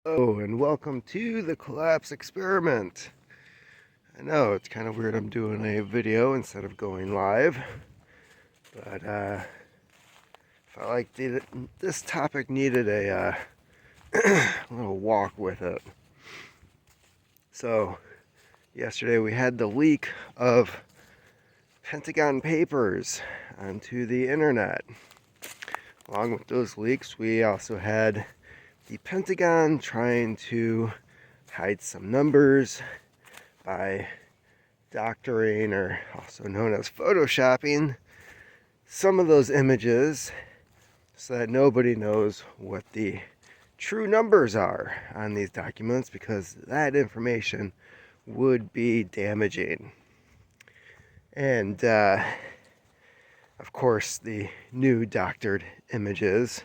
Oh, and welcome to the collapse experiment. I know it's kind of weird I'm doing a video instead of going live, but felt like this topic needed a little walk with it. So, yesterday we had the leak of Pentagon papers onto the internet. Along with those leaks, we also had the Pentagon trying to hide some numbers by doctoring, or also known as photoshopping, some of those images so that nobody knows what the true numbers are on these documents, because that information would be damaging. And of course, the new doctored images,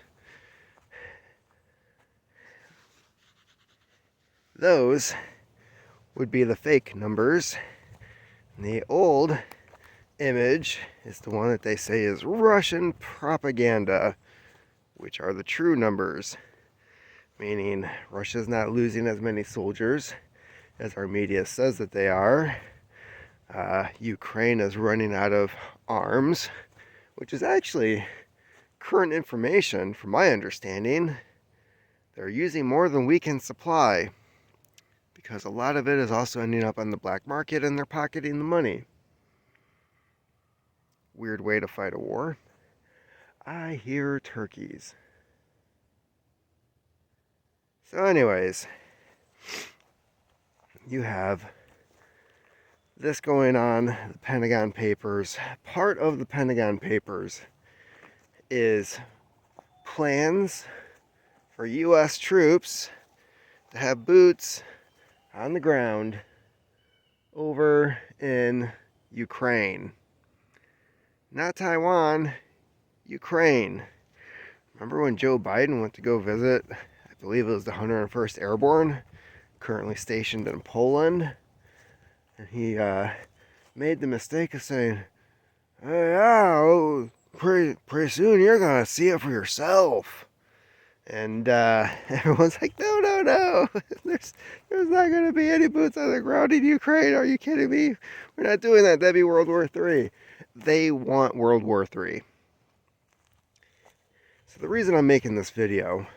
those would be the fake numbers. And the old image is the one that they say is Russian propaganda, which are the true numbers, meaning Russia's not losing as many soldiers as our media says that they are. Ukraine is running out of arms, which is actually current information from my understanding. They're using more than we can supply, because a lot of it is also ending up on the black market and they're pocketing the money. Weird way to fight a war. I hear turkeys. So anyways, you have this going on, the Pentagon Papers. Part of the Pentagon Papers is plans for U.S. troops to have boots on the ground over in Ukraine. Not Taiwan, Ukraine. Remember when Joe Biden went to go visit, I believe it was the 101st Airborne, currently stationed in Poland? And he made the mistake of saying, pretty soon you're going to see it for yourself. And everyone's like, no. There's not going to be any boots on the ground in Ukraine. Are you kidding me? We're not doing that. That'd be World War III. They want World War III. So the reason I'm making this video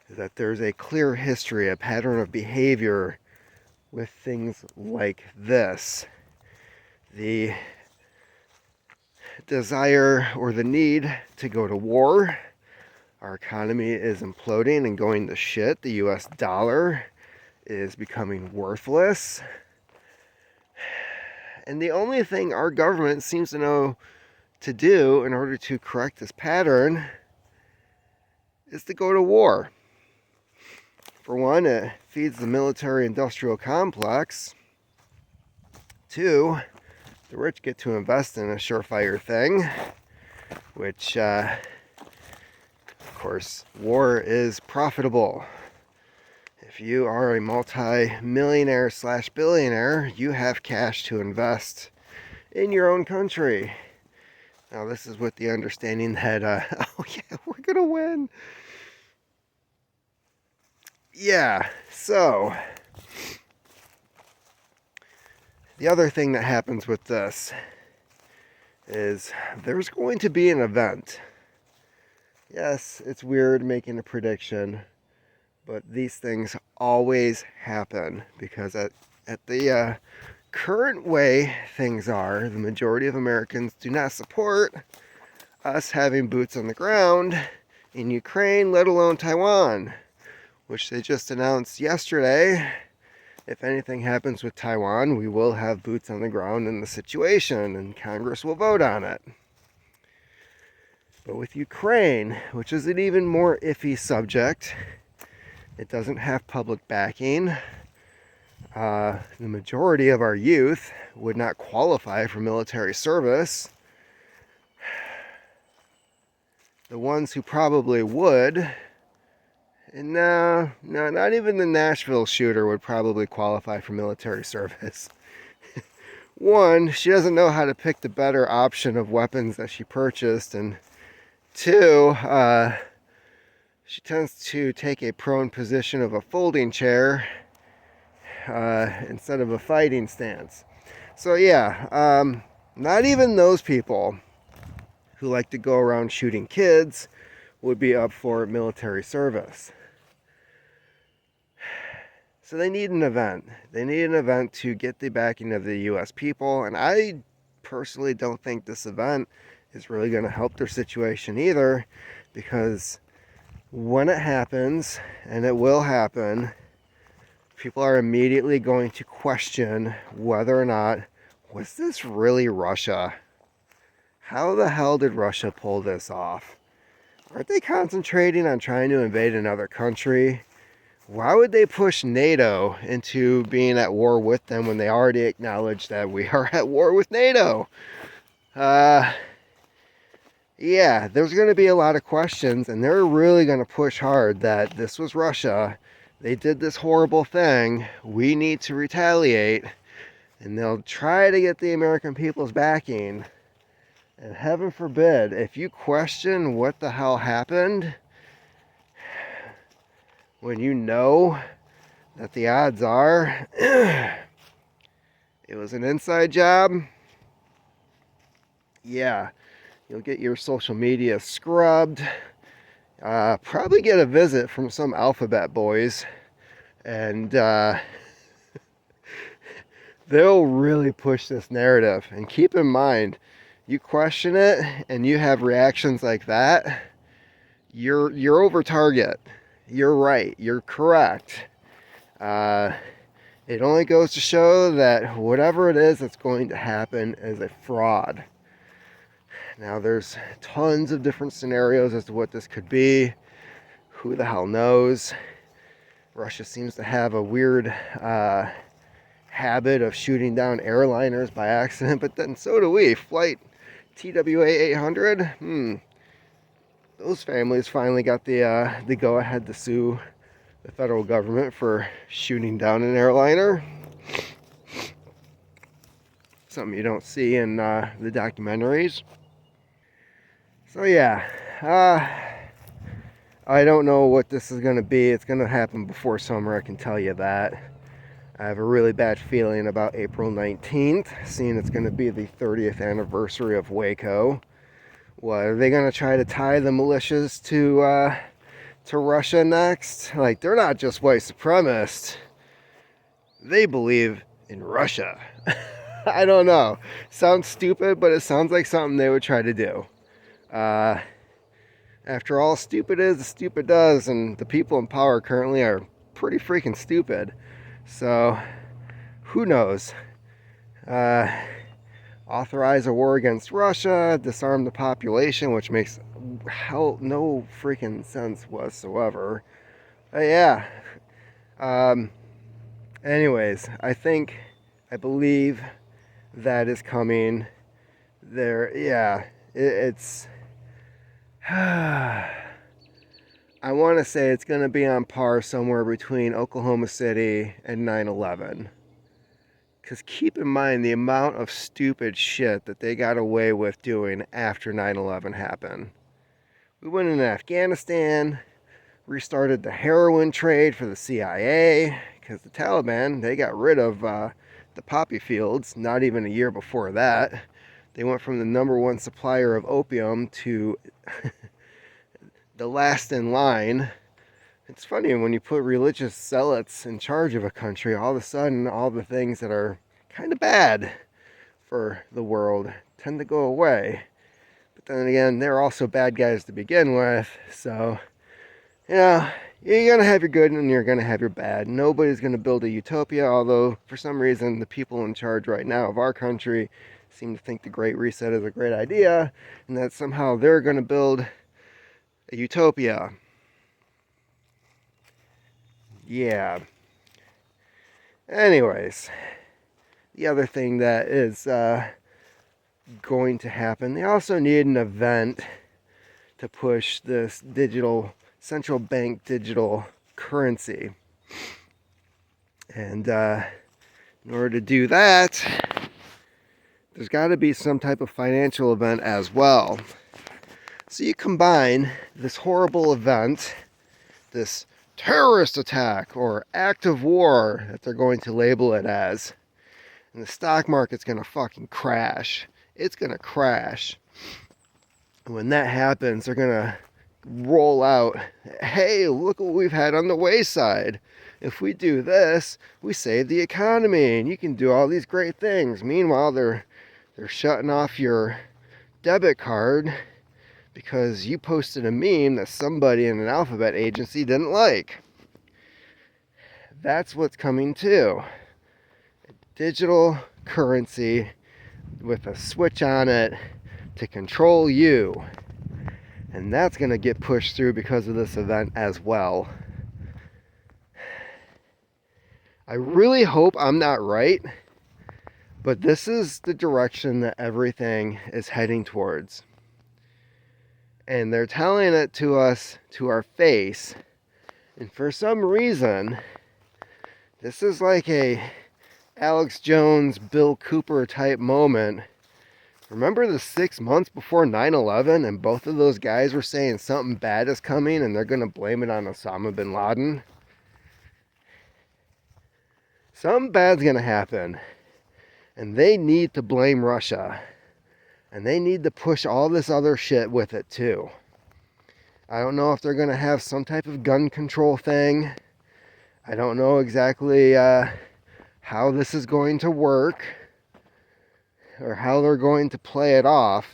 is that there's a clear history, a pattern of behavior with things like this. The desire or the need to go to war. Our economy is imploding and going to shit. The US dollar is becoming worthless. And the only thing our government seems to know to do in order to correct this pattern is to go to war. For one, it feeds the military-industrial complex. Two, the rich get to invest in a surefire thing, which, of course, war is profitable. If you are a multi-millionaire / billionaire, you have cash to invest in your own country. Now, this is with the understanding that, oh yeah, we're gonna win. Yeah, so the other thing that happens with this is there's going to be an event. Yes, it's weird making a prediction, but these things always happen, because at the current way things are, the majority of Americans do not support us having boots on the ground in Ukraine, let alone Taiwan, which they just announced yesterday. If anything happens with Taiwan, we will have boots on the ground in the situation, and Congress will vote on it. But with Ukraine, which is an even more iffy subject, it doesn't have public backing. The majority of our youth would not qualify for military service. The ones who probably would, and no, not even the Nashville shooter would probably qualify for military service. One, she doesn't know how to pick the better option of weapons that she purchased, and two, she tends to take a prone position of a folding chair instead of a fighting stance. So yeah, not even those people who like to go around shooting kids would be up for military service. So they need an event. They need an event to get the backing of the US people, and I personally don't think this event is really going to help their situation either, because when it happens, and it will happen, people are immediately going to question whether or not, was this really Russia? How the hell did Russia pull this off? Aren't they concentrating on trying to invade another country? Why would they push NATO into being at war with them when they already acknowledged that we are at war with NATO? Yeah, there's going to be a lot of questions, and they're really going to push hard that this was Russia. They did this horrible thing. We need to retaliate. And they'll try to get the American people's backing. And heaven forbid, if you question what the hell happened, when you know that the odds are it was an inside job, yeah, you'll get your social media scrubbed, probably get a visit from some alphabet boys, and they'll really push this narrative. And keep in mind, you question it and you have reactions like that, you're over target. You're right. You're correct. It only goes to show that whatever it is that's going to happen is a fraud. Now, there's tons of different scenarios as to what this could be. Who the hell knows? Russia seems to have a weird habit of shooting down airliners by accident, but then so do we. Flight TWA 800. Those families finally got the go-ahead to sue the federal government for shooting down an airliner. Something you don't see in the documentaries. So yeah, I don't know what this is going to be. It's going to happen before summer, I can tell you that. I have a really bad feeling about April 19th, seeing it's going to be the 30th anniversary of Waco. What, are they going to try to tie the militias to Russia next? Like, they're not just white supremacists. They believe in Russia. I don't know. Sounds stupid, but it sounds like something they would try to do. After all, stupid is, stupid does, and the people in power currently are pretty freaking stupid. So, who knows? Authorize a war against Russia, disarm the population, which makes no freaking sense whatsoever. Yeah. Anyways, I believe that is coming. It's I want to say it's going to be on par somewhere between Oklahoma City and 9/11. Because keep in mind the amount of stupid shit that they got away with doing after 9/11 happened. We went into Afghanistan, restarted the heroin trade for the CIA, because the Taliban, they got rid of the poppy fields not even a year before that. They went from the #1 supplier of opium to the last in line. It's funny, when you put religious zealots in charge of a country, all of a sudden all the things that are kind of bad for the world tend to go away. But then again, they're also bad guys to begin with. So, you're going to have your good and you're going to have your bad. Nobody's going to build a utopia, although for some reason the people in charge right now of our country seem to think the Great Reset is a great idea, and that somehow they're going to build a utopia. Yeah. Anyways, the other thing that is going to happen, they also need an event to push this digital, central bank digital currency. And in order to do that, there's got to be some type of financial event as well. So you combine this horrible event this terrorist attack or act of war that they're going to label it as. And the stock market's going to fucking crash. It's going to crash. And when that happens, they're going to roll out, hey, look what we've had on the wayside. If we do this, we save the economy and you can do all these great things. Meanwhile, they're shutting off your debit card because you posted a meme that somebody in an alphabet agency didn't like. That's what's coming too. A digital currency with a switch on it to control you. And that's going to get pushed through because of this event as well. I really hope I'm not right, but this is the direction that everything is heading towards. And they're telling it to us to our face. And for some reason, this is like a Alex Jones, Bill Cooper type moment. Remember the 6 months before 9/11 and both of those guys were saying something bad is coming and they're going to blame it on Osama bin Laden? Something bad's going to happen. And they need to blame Russia. And they need to push all this other shit with it too. I don't know if they're going to have some type of gun control thing. I don't know exactly how this is going to work or how they're going to play it off.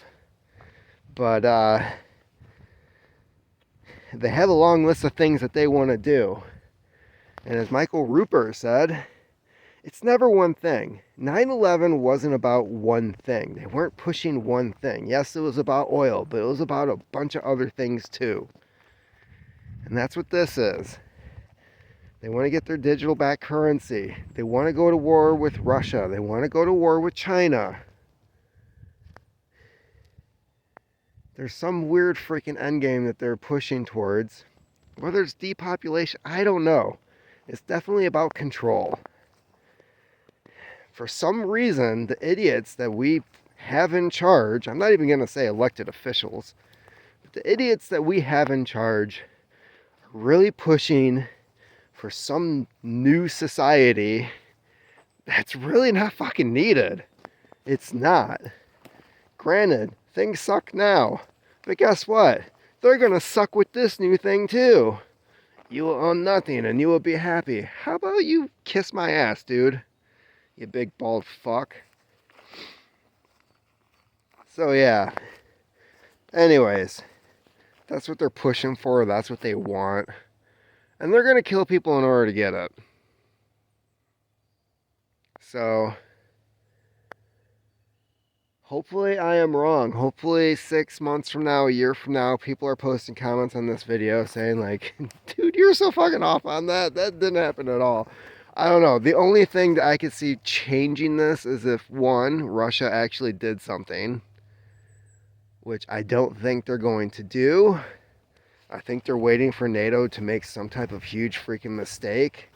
But they have a long list of things that they want to do. And as Michael Rupert said, it's never one thing. 9/11 wasn't about one thing. They weren't pushing one thing. Yes, it was about oil, but it was about a bunch of other things too. And that's what this is. They want to get their digital back currency. They want to go to war with Russia. They want to go to war with China. There's some weird freaking endgame that they're pushing towards. Whether it's depopulation, I don't know. It's definitely about control. For some reason, the idiots that we have in charge, I'm not even going to say elected officials, but the idiots that we have in charge are really pushing for some new society that's really not fucking needed. It's not. Granted, things suck now, but guess what? They're going to suck with this new thing too. You will own nothing and you will be happy. How about you kiss my ass, dude? You big bald fuck. So yeah. Anyways, that's what they're pushing for. That's what they want. And they're going to kill people in order to get it. So, hopefully I am wrong. Hopefully 6 months from now, a year from now, people are posting comments on this video saying like, dude, you're so fucking off on that. That didn't happen at all. I don't know. The only thing that I could see changing this is if, one, Russia actually did something, which I don't think they're going to do. I think they're waiting for NATO to make some type of huge freaking mistake.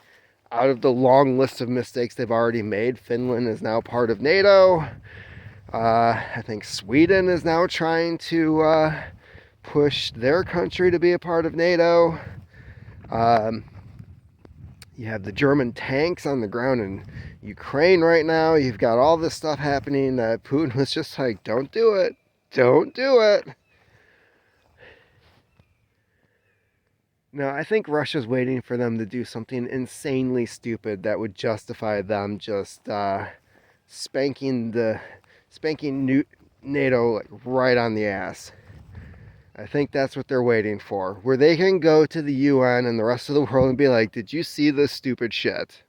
Out of the long list of mistakes they've already made, Finland is now part of NATO. I think Sweden is now trying to push their country to be a part of NATO. You have the German tanks on the ground in Ukraine right now. You've got all this stuff happening that Putin was just like, don't do it. Don't do it. No, I think Russia's waiting for them to do something insanely stupid that would justify them just spanking NATO like, right on the ass. I think that's what they're waiting for. Where they can go to the UN and the rest of the world and be like, did you see this stupid shit?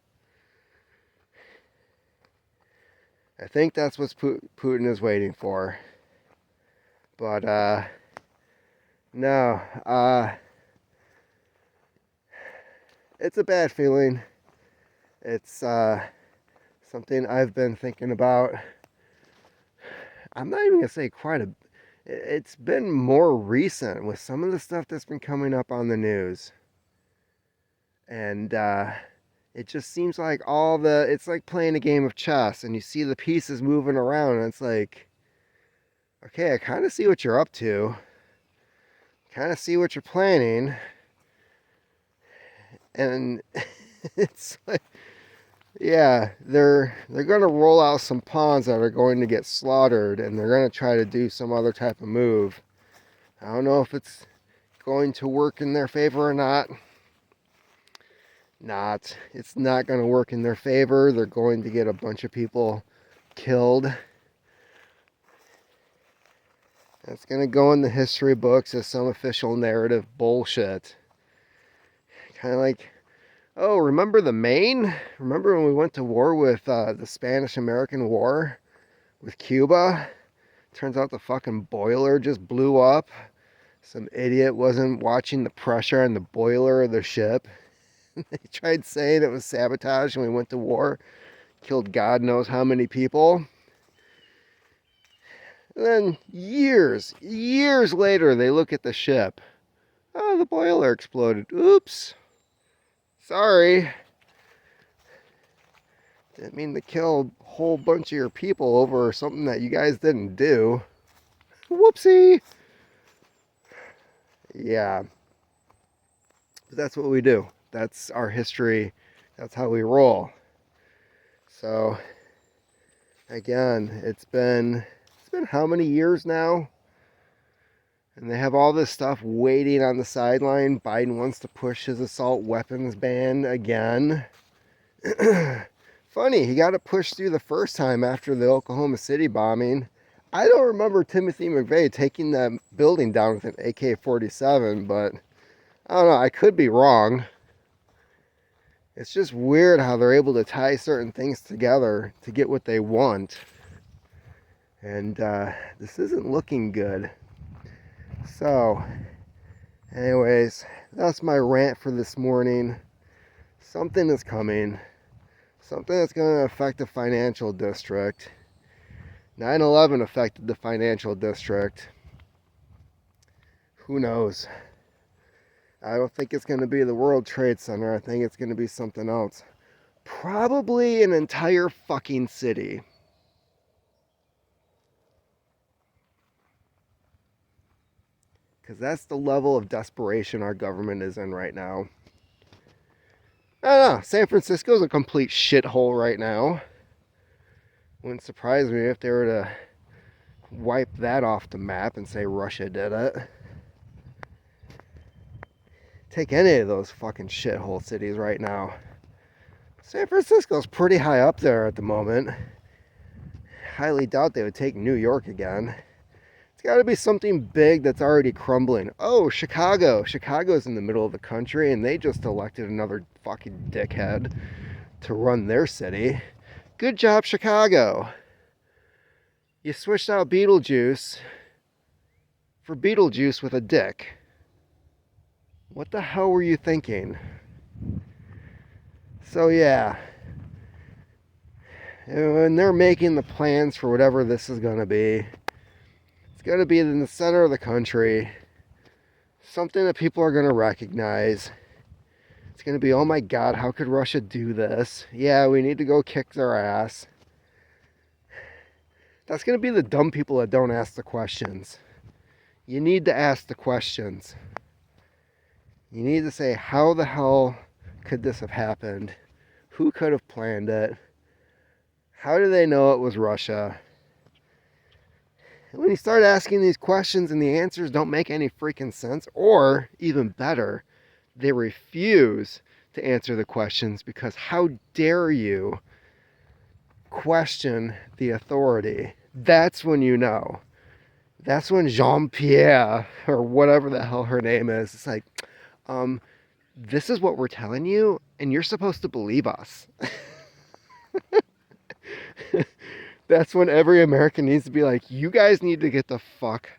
I think that's what Putin is waiting for. But, no. It's a bad feeling. It's something I've been thinking about. I'm not even going to say it's been more recent with some of the stuff that's been coming up on the news. And it just seems like it's like playing a game of chess and you see the pieces moving around and it's like, okay, I kind of see what you're up to. Kind of see what you're planning. And it's like, yeah, they're going to roll out some pawns that are going to get slaughtered, and they're going to try to do some other type of move. I don't know if it's going to work in their favor or not. It's not going to work in their favor. They're going to get a bunch of people killed. That's going to go in the history books as some official narrative bullshit. Kind of like, oh, remember the Maine? Remember when we went to war with the Spanish-American War with Cuba? Turns out the fucking boiler just blew up. Some idiot wasn't watching the pressure on the boiler of the ship. They tried saying it was sabotage when we went to war. Killed God knows how many people. And then years later, they look at the ship. Oh, the boiler exploded. Oops. Sorry. Didn't mean to kill a whole bunch of your people over something that you guys didn't do. Whoopsie. Yeah. But that's what we do. That's our history. That's how we roll. So, again, it's been how many years now? And they have all this stuff waiting on the sideline. Biden wants to push his assault weapons ban again. Funny, he got it pushed through the first time after the Oklahoma City bombing. I don't remember Timothy McVeigh taking that building down with an AK-47, but I don't know, I could be wrong. It's just weird how they're able to tie certain things together to get what they want. And this isn't looking good. So, anyways, that's my rant for this morning. Something is coming. Something that's going to affect the financial district. 9/11 affected the financial district. Who knows? I don't think it's going to be the World Trade Center. I think it's going to be something else. Probably an entire fucking city. Because that's the level of desperation our government is in right now. I don't know. San Francisco's a complete shithole right now. Wouldn't surprise me if they were to wipe that off the map and say Russia did it. Take any of those fucking shithole cities right now. San Francisco's pretty high up there at the moment. Highly doubt they would take New York again. It's got to be something big that's already crumbling. Oh, Chicago. Chicago's in the middle of the country, and they just elected another fucking dickhead to run their city. Good job, Chicago. You switched out Beetlejuice for Beetlejuice with a dick. What the hell were you thinking? So yeah, and they're making the plans for whatever this is going to be. It's going to be in the center of the country. Something that people are going to recognize. It's going to be, oh my God, how could Russia do this? Yeah, we need to go kick their ass. That's going to be the dumb people that don't ask the questions. You need to ask the questions. You need to say, how the hell could this have happened? Who could have planned it? How do they know it was Russia? When you start asking these questions and the answers don't make any freaking sense, or even better, they refuse to answer the questions because how dare you question the authority? That's when you know. That's when Jean-Pierre, or whatever the hell her name is, it's like, this is what we're telling you, and you're supposed to believe us. That's when every American needs to be like, you guys need to get the fuck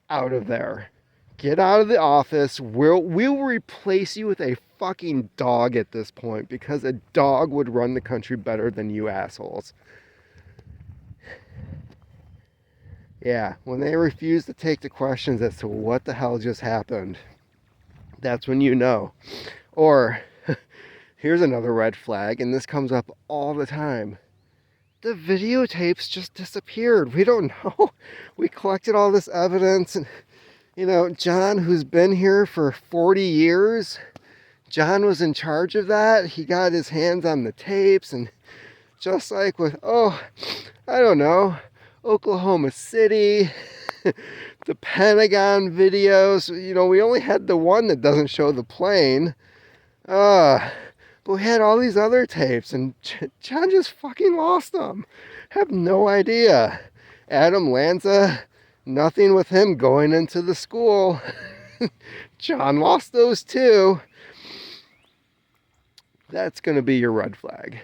out of there. Get out of the office. We'll replace you with a fucking dog at this point, because a dog would run the country better than you assholes. Yeah, when they refuse to take the questions as to what the hell just happened, that's when you know. Or, here's another red flag, and this comes up all the time. The videotapes just disappeared. We don't know. We collected all this evidence, and, you know, John, who's been here for 40 years, John was in charge of that. He got his hands on the tapes, and just like with, I don't know, Oklahoma City, the Pentagon videos, we only had the one that doesn't show the plane. But we had all these other tapes, and John just fucking lost them. Have no idea. Adam Lanza, nothing with him going into the school. John lost those too. That's going to be your red flag.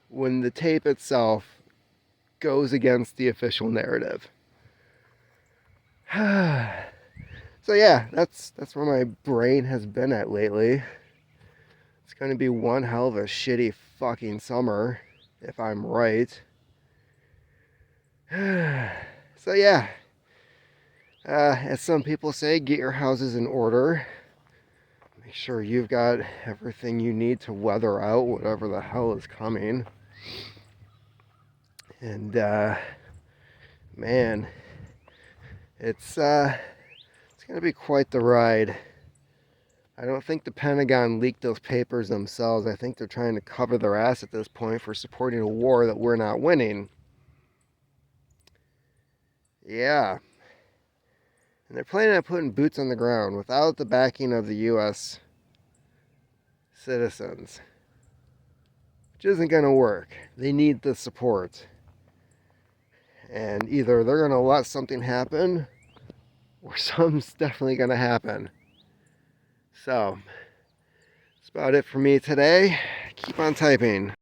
When the tape itself goes against the official narrative. So yeah, that's where my brain has been at lately. It's going to be one hell of a shitty fucking summer, if I'm right. So yeah, as some people say, get your houses in order. Make sure you've got everything you need to weather out whatever the hell is coming. And man, it's going to be quite the ride. I don't think the Pentagon leaked those papers themselves. I think they're trying to cover their ass at this point for supporting a war that we're not winning. Yeah. And they're planning on putting boots on the ground without the backing of the U.S. citizens. Which isn't going to work. They need the support. And either they're going to let something happen, or something's definitely going to happen. So, that's about it for me today. Keep on typing.